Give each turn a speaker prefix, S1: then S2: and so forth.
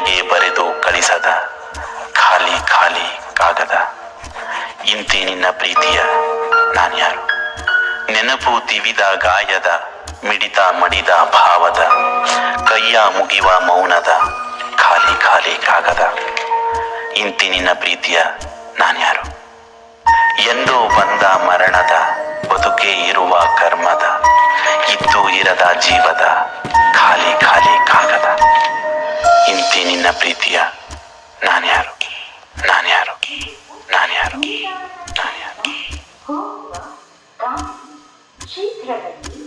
S1: ನಿನಗೆ ಬರೆದು ಕಳಿಸದ ಖಾಲಿ ಖಾಲಿ ಕಾಗದ. ಇಂತಿ ನಿನ್ನ ಪ್ರೀತಿಯ ನಾನ್ಯಾರು? ನೆನಪು ತಿವಿದ ಗಾಯದ ಮಿಡಿತ ಮಡಿದ ಭಾವದ ಕೈಯ ಮುಗಿವ ಮೌನದ ಖಾಲಿ ಖಾಲಿ ಕಾಗದ. ಇಂತಿ ನಿನ್ನ ಪ್ರೀತಿಯ ನಾನ್ಯಾರು? ಎಂದೋ ಬಂದ ಮರಣದ ಬದುಕೆ ಇರುವ ಕರ್ಮದ ಇದ್ದು ಇರದ ಜೀವದ ಖಾಲಿ ಖಾಲಿ ಕಾಗದ. ಇಂತಿ ನಿನ್ನ ಪ್ರೀತಿಯ ನಾನ್ಯಾರು? ನಾನ್ಯಾರು? ನಾನ್ಯಾರು? ನಾನ್ಯಾರು?
S2: ಶೀಘ್ರದಲ್ಲಿ